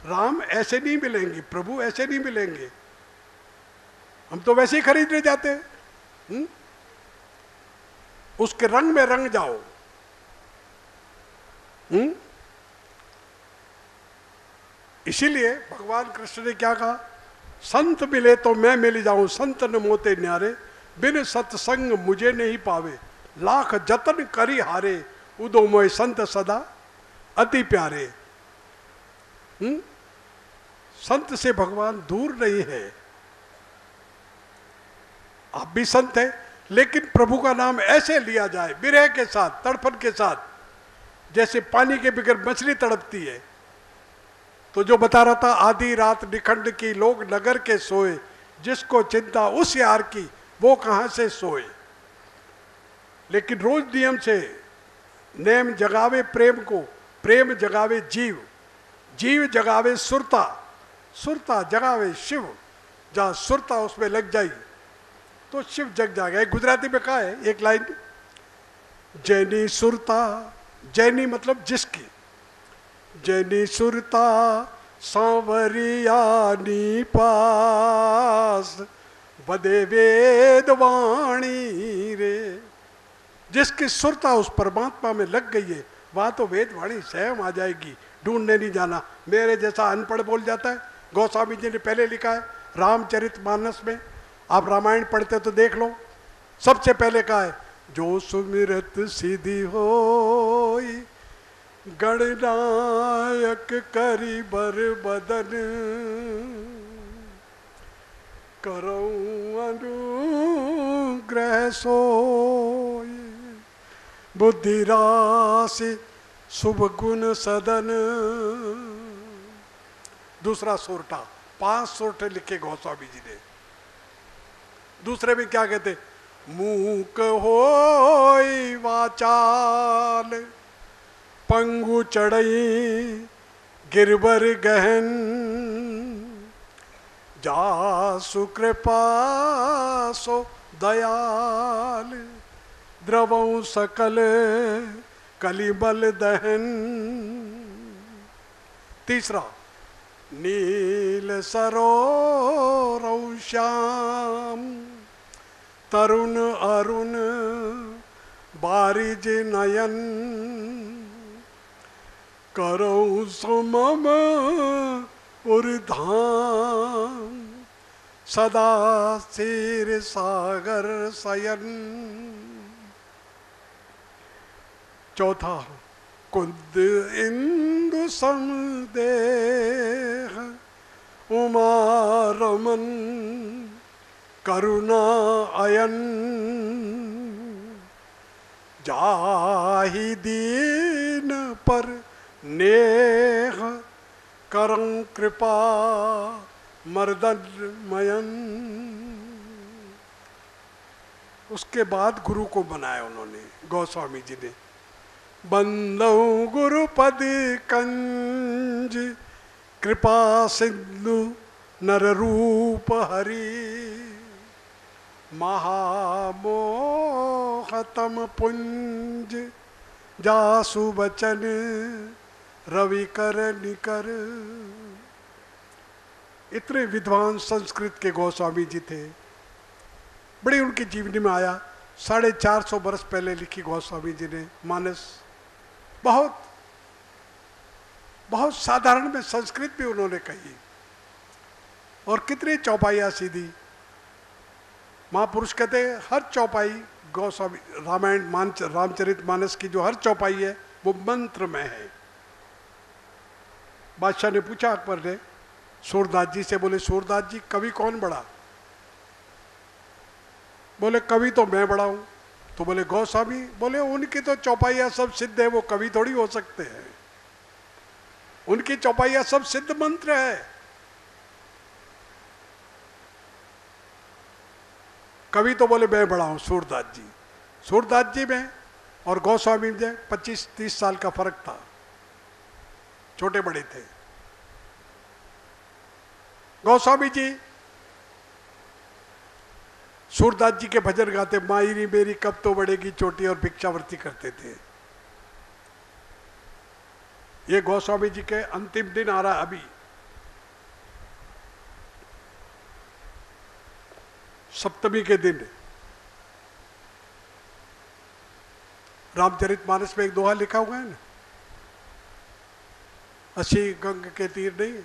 राम ऐसे नहीं मिलेंगे, प्रभु ऐसे नहीं मिलेंगे, हम तो वैसे ही खरीदने जाते हैं। उसके रंग में रंग जाओ। इसीलिए भगवान कृष्ण ने क्या कहा, संत मिले तो मैं मिल जाऊं, संत न मोते न्यारे, बिन सत्संग मुझे नहीं पावे, लाख जतन करी हारे, उदो मोय संत सदा अति प्यारे। संत से भगवान दूर नहीं है। आप भी संत हैं, लेकिन प्रभु का नाम ऐसे लिया जाए विरह के साथ, तड़पन के साथ, जैसे पानी के बगैर मछली तड़पती है। तो जो बता रहा था, आधी रात निखंड की लोग नगर के सोए, जिसको चिंता उस यार की वो कहां से सोए। लेकिन रोज नियम से नेम जगावे प्रेम को, प्रेम जगावे जीव, जीव जगावे सुरता, सुरता जगावे शिव। जहां सुरता उसमें लग जाए तो शिव जग जाएगा। एक गुजराती में कहा है एक लाइन, जैनी सुरता, जैनी मतलब जिसकी, जैनी सुरता सांवरियानी पास, बदे वेद वाणी रे। जिसकी सुरता उस परमात्मा में लग गई है, वहां तो वेद वाणी स्वयं आ जाएगी, ढूंढने नहीं जाना। मेरे जैसा अनपढ़ बोल जाता है। गोस्वामी जी ने पहले लिखा है रामचरितमानस में, आप रामायण पढ़ते तो देख लो, सबसे पहले कहा है, जो सुमिरत सिद्धि होई, गणनायक करी बर बदन, करऊं अनुग्रह सोई, बुद्धि राशि शुभ गुण सदन। दूसरा सोरठा, 5 सोरठे लिखे गोस्वामी जी ने। दूसरे में क्या कहते, मूक होई वाचाल, पंगु चढ़ई गिरबर गहन, जासु कृपा सो दयाल, द्रवं सकल कलिबल दहन। तीसरा, नील सरोरौ श्याम, तरुण अरुण बारिज नयन, करौ सुमम उर्धाम, सदा क्षीर सागर शयन। चौथा, कुंद इंदु समदेह, उमा रमन करुणा अयन, जाहि दीन पर नेह, करं कृपा मर्दन मयन। उसके बाद गुरु को बनाया उन्होंने, गोस्वामी जी ने, बंदौ गुरुपद कंज, कृपा सिंधु नर रूप हरि, महामोहतम पुंज, जासु बचन रवि कर निकर। इतने विद्वान संस्कृत के गोस्वामी जी थे। बड़ी उनकी जीवनी में आया, 450 वर्ष पहले लिखी गोस्वामी जी ने मानस। बहुत बहुत साधारण में संस्कृत भी उन्होंने कही, और कितनी चौपाइयाँ सीधी। महापुरुष कहते हैं हर चौपाई गोस्वामी रामायण रामचरितमानस की जो हर चौपाई है वो मंत्र में है। बादशाह ने पूछा अकबर ने सूरदास जी से, बोले सूरदास जी कवि कौन बड़ा? बोले कवि तो मैं बड़ा हूं। तो बोले गोस्वामी? बोले उनकी तो चौपाइयाँ सब सिद्ध है, वो कवि थोड़ी हो सकते हैं, उनकी चौपाइयाँ सब सिद्ध मंत्र है। कवि तो बोले मैं बड़ा हूं सूरदास जी। सूरदास जी में और गोस्वामी में 25-30 साल का फर्क था, छोटे बड़े थे। गोस्वामी जी सूरदास जी के भजन गाते, मायरी मेरी कब तो बढ़ेगी चोटी, और भिक्षावृत्ति करते थे। ये गोस्वामी जी के अंतिम दिन आ रहा है अभी, सप्तमी के दिन रामचरितमानस में एक दोहा लिखा हुआ है ना, 80 गंग के तीर नहीं,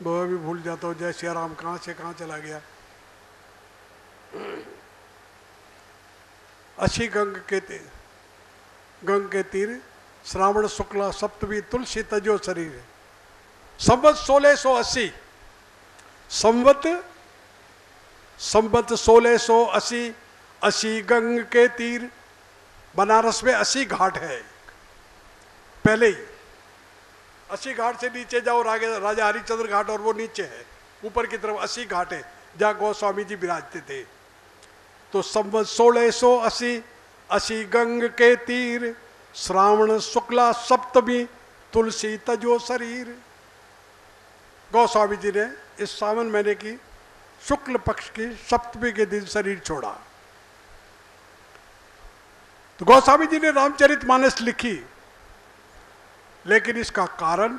वो भी भूल जाता हूँ। जय श्री राम कहाँ से कहाँ चला गया। 80 गंग के तीर श्रावण शुक्ला सप्तमी तुलसी तजो शरीर। संवत 1680, संवत 1680, 80 गंग के तीर। बनारस में 80 घाट है पहले ही। 80 घाट से नीचे जाओ, राजा हरिश्चंद्र घाट, और वो नीचे है, ऊपर की तरफ 80 घाट है जहाँ गोस्वामी जी विराजते थे। तो संवत 1680, 80 गंग के तीर, श्रावण शुक्ला सप्तमी तुलसी तजो शरीर। गोस्वामी जी ने इस सावन महीने की शुक्ल पक्ष की सप्तमी के दिन शरीर छोड़ा। तो गोस्वामी जी ने रामचरितमानस लिखी, लेकिन इसका कारण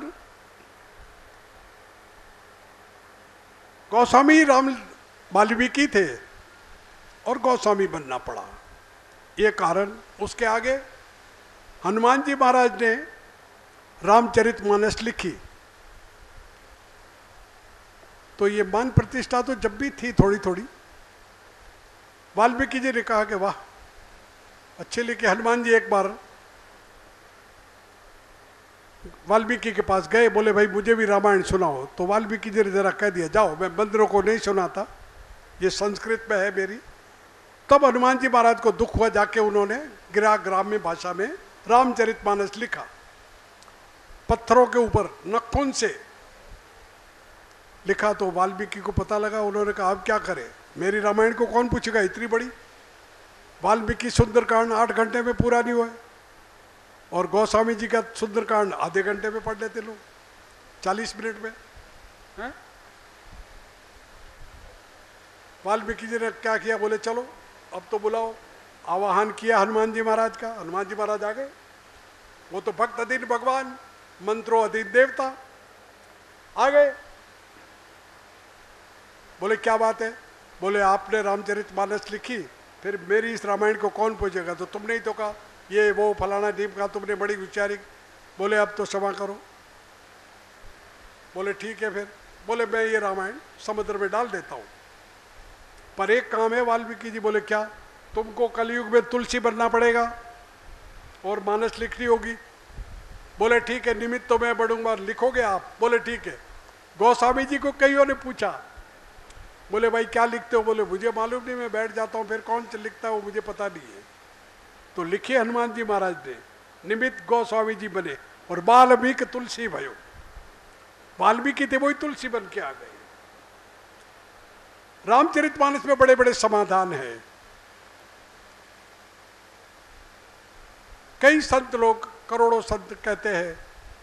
गोस्वामी वाल्मीकि थे और गोस्वामी बनना पड़ा, ये कारण। उसके आगे हनुमान जी महाराज ने रामचरितमानस लिखी, तो ये मान प्रतिष्ठा तो जब भी थी थोड़ी थोड़ी। वाल्मीकि जी ने कहा कि वाह अच्छे लिखे। हनुमान जी एक बार वाल्मीकि के पास गए, बोले भाई मुझे भी रामायण सुनाओ। तो वाल्मीकि जी ने जरा कह दिया, जाओ, मैं बंदरों को नहीं सुनाता, ये संस्कृत में है मेरी। तब हनुमान जी महाराज को दुख हुआ, जाके उन्होंने ग्राम्य भाषा में रामचरितमानस लिखा, पत्थरों के ऊपर नखून से लिखा। तो वाल्मीकि को पता लगा, उन्होंने कहा अब क्या करें, मेरी रामायण को कौन पूछेगा इतनी बड़ी। वाल्मीकि सुंदरकांड 8 घंटे में पूरा नहीं हुआ, और गोस्वामी जी का सुंदरकांड आधे घंटे में पढ़ लेते लोग, 40 मिनट में है? वाल्मीकि जी ने क्या किया, बोले चलो अब तो बुलाओ। आवाहन किया हनुमान जी महाराज का, हनुमान जी महाराज आ गए। वो तो भक्त अधीन भगवान, मंत्रों अधीन देवता, आ गए। बोले क्या बात है, बोले आपने रामचरितमानस लिखी, फिर मेरी इस रामायण को कौन पूछेगा, तो तुमने ही तो कहा ये वो फलाना टीम का, तुमने बड़ी विचारी। बोले अब तो क्षमा करो। बोले ठीक है फिर। बोले मैं ये रामायण समुद्र में डाल देता हूँ, पर एक काम है। वाल्मीकि जी बोले क्या, तुमको कलयुग में तुलसी बनना पड़ेगा और मानस लिखनी होगी। बोले ठीक है, निमित्त तो मैं बढ़ूंगा, लिखोगे आप। बोले ठीक है। गोस्वामी जी को कईयों ने पूछा, बोले भाई क्या लिखते हो। बोले मुझे मालूम नहीं, मैं बैठ जाता हूँ, फिर कौन लिखता है वो मुझे पता नहीं है। तो लिखे हनुमान जी महाराज ने, निमित्त गोस्वामी जी बने, और वाल्मीकि तुलसी भयो। वाल्मीकि थे वही तुलसी बन के आ गए। रामचरितमानस में बड़े बड़े समाधान हैं। कई संत लोग, करोड़ों संत कहते हैं,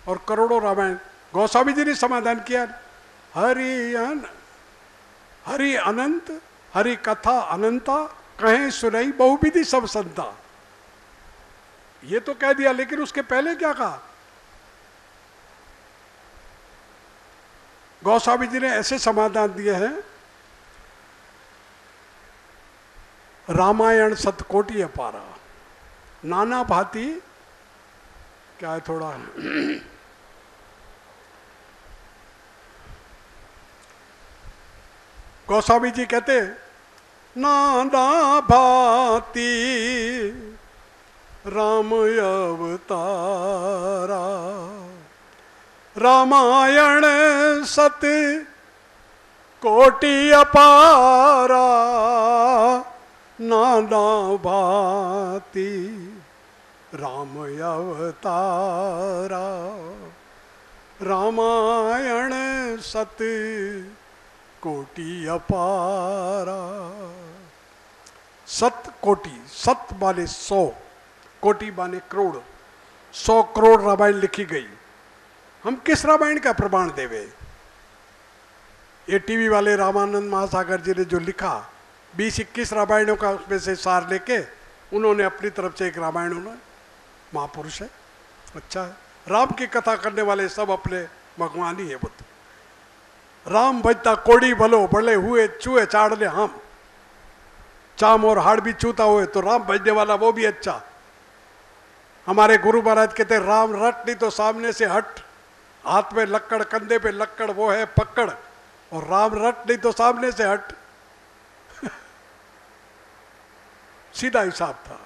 और करोड़ों रामायण गोस्वामी जी ने समाधान किया। हरि अनंत, हरि कथा अनंता, कहें सुनई बहुविधि सब संता। ये तो कह दिया, लेकिन उसके पहले क्या कहा। गोस्वामी जी ने ऐसे समाधान दिए हैं, रामायण सतकोटि अपारा, नाना भांति, क्या है थोड़ा गोस्वामी जी कहते नाना भांति राम अवतारा, रामायण सत कोटि अपारा, नाना भांति राम अवतारा, रामायण सत कोटि अपारा। सत कोटि, सत माने 100, कोटि माने करोड़, 100 करोड़ रामायण लिखी गई। हम किस रामायण का प्रमाण देवे। ये टीवी वाले रामानंद महासागर जी ने जो लिखा, 20-21 रामायणों का उसमें से सार लेके उन्होंने अपनी तरफ से एक रामायण, उन्होंने महापुरुष है, अच्छा है। राम की कथा करने वाले सब अपने भगवान ही है बुद्ध। राम भजता कोड़ी भलो बड़े हुए चूहे चाड़ने हम, चाम और हाड़ भी चूता हुए तो राम भजने वाला वो भी अच्छा। हमारे गुरु महाराज कहते राम रट नहीं तो सामने से हट, हाथ में लक्कड़ कंधे पे लक्कड़ वो है पकड़, और राम रट नहीं तो सामने से हट। सीधा हिसाब था।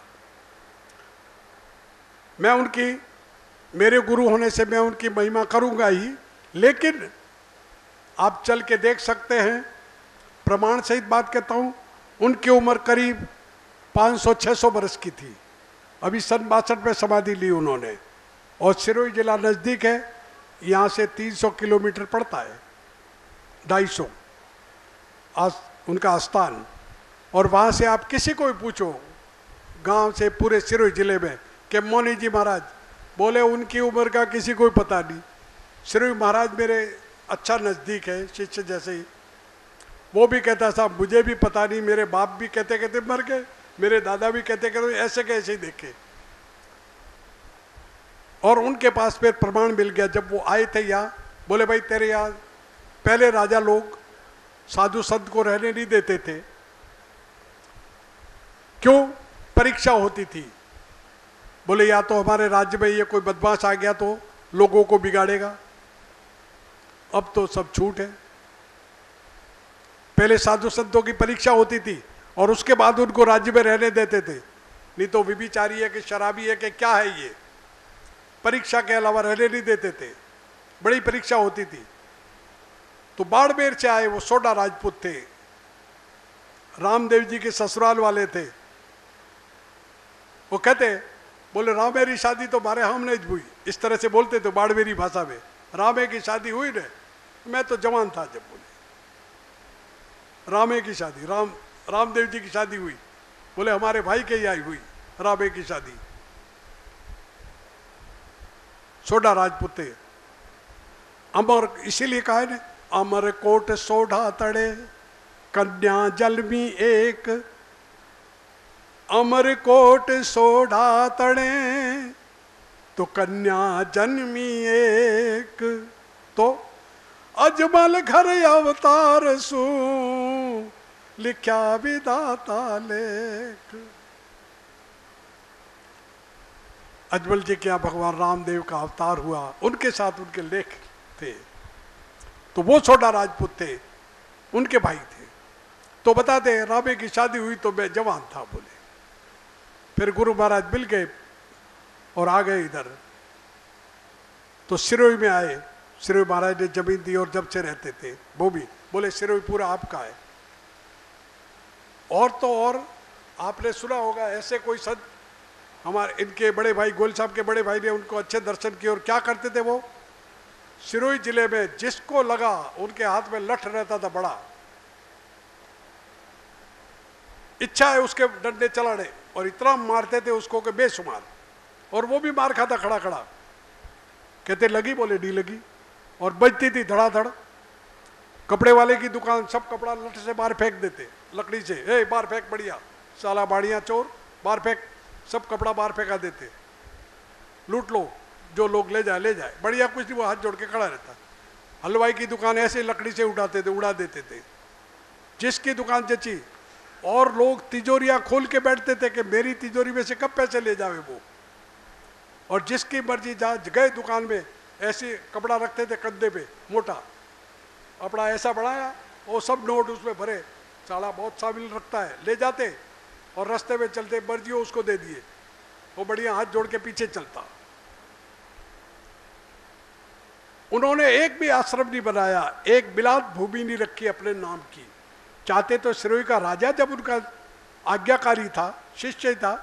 मैं उनकी, मेरे गुरु होने से मैं उनकी महिमा करूंगा ही, लेकिन आप चल के देख सकते हैं, प्रमाण सहित बात कहता हूं, उनकी उम्र करीब 500-600 वर्ष की थी। अभी सन 62 में समाधि ली उन्होंने, और सिरोही जिला नज़दीक है, यहाँ से 300 किलोमीटर पड़ता है, 250 उनका आस्थान। और वहाँ से आप किसी को भी पूछो गांव से पूरे सिरोही जिले में कि मोनी जी महाराज, बोले उनकी उम्र का किसी को भी पता नहीं। सिरोही महाराज मेरे अच्छा नज़दीक है, शिष्य जैसे ही। वो भी कहता साहब मुझे भी पता नहीं, मेरे बाप भी कहते कहते मर गए, मेरे दादा भी कहते कहते ऐसे कैसे ही देखे। और उनके पास फिर प्रमाण मिल गया जब वो आए थे यहाँ, बोले भाई तेरे यहाँ पहले राजा लोग साधु संत को रहने नहीं देते थे, क्यों? परीक्षा होती थी। बोले या तो हमारे राज्य में ये कोई बदमाश आ गया तो लोगों को बिगाड़ेगा, अब तो सब छूट है। पहले साधु संतों की परीक्षा होती थी और उसके बाद उनको राज्य में रहने देते थे, नहीं तो विभिचारी है कि शराबी है कि क्या है ये, परीक्षा के अलावा रहने नहीं देते थे, बड़ी परीक्षा होती थी। तो बाड़मेर से आए वो सोडा राजपूत थे, रामदेव जी के ससुराल वाले थे। वो कहते बोले रामेरी शादी तो मारे हमने हुई, इस तरह से बोलते थे बाड़मेरी भाषा में, रामे की शादी हुई ने, मैं तो जवान था जब बोले रामे की शादी, रामदेव जी की शादी हुई, बोले हमारे भाई के यहाँ हुई रामे की शादी। सोडा राजपूत थे, अमर इसीलिए कहा है ना, अमर कोट सोढ़ा तड़े कन्या जलमी एक, अमर कोट सोढ़ा तड़े तो कन्या जन्मी एक, तो अजमल घर अवतार सू लिख्या विधाता लेख। अजमल जी के यहाँ भगवान रामदेव का अवतार हुआ, उनके साथ उनके लेख थे। तो वो छोटा राजपूत थे, उनके भाई थे। तो बताते रामे की शादी हुई तो मैं जवान था बोले। फिर गुरु महाराज मिल गए और आ गए इधर। तो सिरोही में आए, सिरोही महाराज ने जमीन दी और जब से रहते थे वो भी बोले सिरोही पूरा आपका है। और तो और आपने सुना होगा ऐसे कोई संत, हमारे इनके बड़े भाई गोयल साहब के बड़े भाई ने उनको अच्छे दर्शन किए। और क्या करते थे वो, सिरोही जिले में जिसको लगा उनके हाथ में लठ रहता था बड़ा, इच्छा है उसके डंडे चलाने, और इतना मारते थे उसको कि बेशुमार। और वो भी मार खाता खड़ा खड़ा, कहते लगी, बोले नहीं लगी, और बजती थी धड़ाधड़। कपड़े वाले की दुकान सब कपड़ा लठ से बाहर फेंक देते, लकड़ी से, ए बाहर फेंक, बढ़िया साला बाड़ियाँ चोर बाहर फेंक, सब कपड़ा बाहर फेंका देते, लूट लो, जो लोग ले जाए ले जाए, बढ़िया कुछ नहीं, वो हाथ जोड़ के खड़ा रहता। हलवाई की दुकान ऐसे लकड़ी से उठाते थे, उड़ा देते थे, जिसकी दुकान जची। और लोग तिजोरियां खोल के बैठते थे कि मेरी तिजोरी में से कब पैसे ले जावे वो। और जिसकी मर्जी जहाँ गए दुकान में ऐसे कपड़ा रखते थे कंधे पे, मोटा कपड़ा ऐसा बढ़ाया, वो सब नोट उसमें भरे, साला बहुत शामिल रखता है, ले जाते और रास्ते में चलते मर्जी हो उसको दे दिए, वो बढ़िया हाथ जोड़ के पीछे चलता। उन्होंने एक भी आश्रम नहीं बनाया, एक बिलात भूमि नहीं रखी अपने नाम की। चाहते तो सिरोही का राजा जब उनका आज्ञाकारी था, शिष्य था,